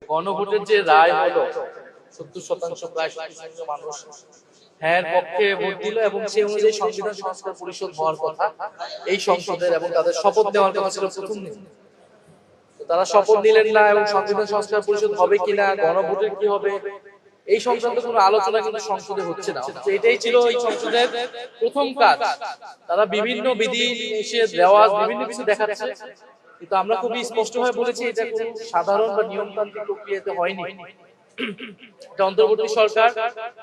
গণভোটের যে রায় হলো ৭০% প্রায় ৭০% মানুষ হ্যাঁ পক্ষে ভোট দিল এবং সেই অনুযায়ী সংবিধান সংস্কার পরিষদ হওয়ার কথা এই সংসদের, এবং তাদের শপথ নেওয়ার কথা ছিল প্রথম দিন। তারা শপথ নিলেন না, এবং সংবিধান সংস্কার পরিষদ হবে কিনা, গণভোটের কি হবে, এই সংক্রান্ত কোনো আলোচনা কিন্তু সংসদে হচ্ছে না। এটাই ছিল এই সংসদের প্রথম কাজ। তারা বিভিন্ন বিধি নিষেধ রেওয়াজ বিভিন্ন কিছু দেখাচ্ছে, কিন্তু আমরা খুবই স্পষ্টভাবে বলেছি এটা কোনো সাধারণ বা নিয়মতান্ত্রিক প্রক্রিয়াতে হয়নি। এটা অন্তর্বর্তী সরকার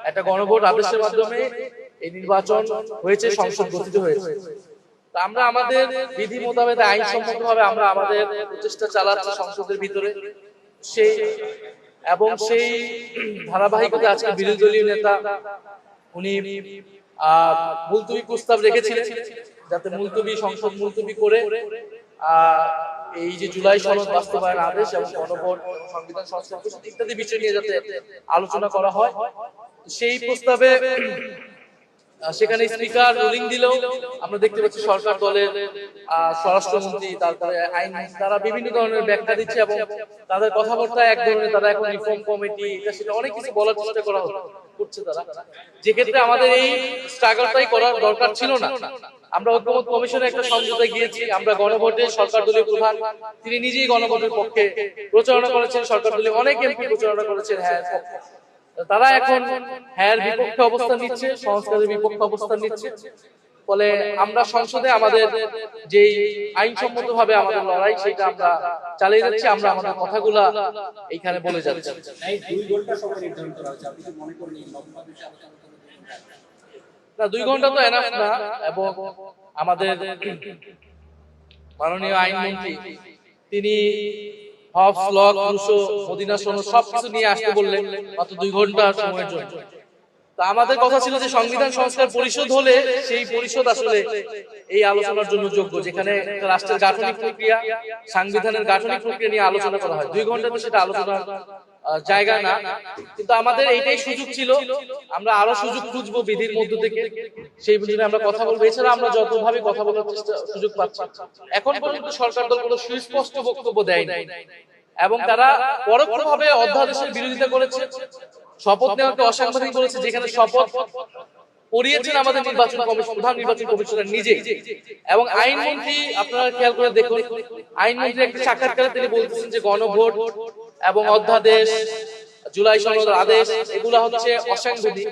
একটা গণভোট আদেশের মাধ্যমে এই নির্বাচন হয়েছে, সংসদ গঠিত হয়েছে। আমরা আমাদের বিধি মোতাবেক আইনসম্মত ভাবে আমরা আমাদের প্রচেষ্টা চালাচ্ছি সংসদের ভিতরে। সেই ধারাবাহিকতা আজকে বিরোধী দলীয় নেতা উনি মুলতবি প্রস্তাব রেখেছিলেন, যাতে সংসদ মুলতবি করে এই যে জুলাই সনদ বাস্তবায়ন আদেশ এবং গণভোট সংবিধান সংস্কার ইত্যাদি বিষয় নিয়ে যাতে আলোচনা করা হয়। সেই প্রস্তাবে সেখানে স্পিকার রুলিং দিলেও আমরা দেখতে পাচ্ছি সরকার দলের স্বরাষ্ট্রমন্ত্রী, তারপরে আইন, তারা বিভিন্ন ধরনের ব্যাখ্যা দিচ্ছে এবং তাদের কথাবার্তা এক ধরনের, তারা এখন রিফর্ম কমিটি এটা সেটা অনেক কিছু বলার চেষ্টা করছে তারা, যে ক্ষেত্রে আমাদের এই স্ট্রাগলটাই করার দরকার ছিল না। আমরা ঐক্যমত কমিশনে একটা সমঝোতায় গিয়েছি। আমরা গণভোটে সরকার দলীয় প্রধান তিনি নিজেই গণভোটের পক্ষে প্রচারণা করেছেন, সরকার দলীয় অনেক এমপি প্রচারণা করেছেন হ্যাঁ, তারা এখন হ্যাঁ বিপক্ষে অবস্থান নিচ্ছে, সংস্কারের বিপক্ষে অবস্থান নিচ্ছে। ফলে আমরা সংসদে আমাদের যে আইনসম্মত ভাবে আমাদের লড়াই সেটা আমরা চালিয়ে যাচ্ছি, আমরা আমাদের কথাগুলা এইখানে বলে যাচ্ছি। না, 2 ঘন্টা তো এনাফ না, এবং আমাদের মাননীয় আইনমন্ত্রী তিনি হফ লক রুশো মদিনা সনদ সবকিছু নিয়ে আসতে বললেন মাত্র 2 ঘন্টা সময়ের জন্য। তা আমাদের কথা ছিল যে সংবিধান সংস্কার পরিষদ হলে সেই পরিষদ আসলে এই আলোচনার জন্য যোগ্য, যেখানে রাষ্ট্রের গাঠনিক প্রক্রিয়া, সাংবিধানিক গাঠনিক প্রক্রিয়া নিয়ে আলোচনা করা হয়। 2 ঘন্টাতে সেটা আলোচনার জায়গা না, কিন্তু আমাদের এইটাই সুযোগ ছিল। আমরা আরো সুযোগ খুঁজবো বিধির মধ্য থেকে, সেই বিষয়ে আমরা কথা বলবো। এছাড়া আমরা যতভাবে কথা বলার সুযোগ পাচ্ছি, এখন পর্যন্ত সরকার দল কোনো সুস্পষ্ট বক্তব্য দেয়নি, এবং তারা পরোক্ষভাবে অধ্যাদেশের বিরোধিতা করেছে, শপথ নেওয়াকে অসাংবিধানিক বলেছে, যেখানে শপথ পড়িয়েছেন আমাদের নির্বাচন কমিশন, প্রধান নির্বাচন কমিশনার নিজে। এবং আইনমন্ত্রী আপনারা খেয়াল করে দেখুন, আইনমন্ত্রী একটা সাক্ষাৎকারে তিনি বলতেছেন যে গণভোট এবং অধ্যাদেশ, জুলাই সনদ আদেশ এগুলা হচ্ছে অসাংবিধানিক।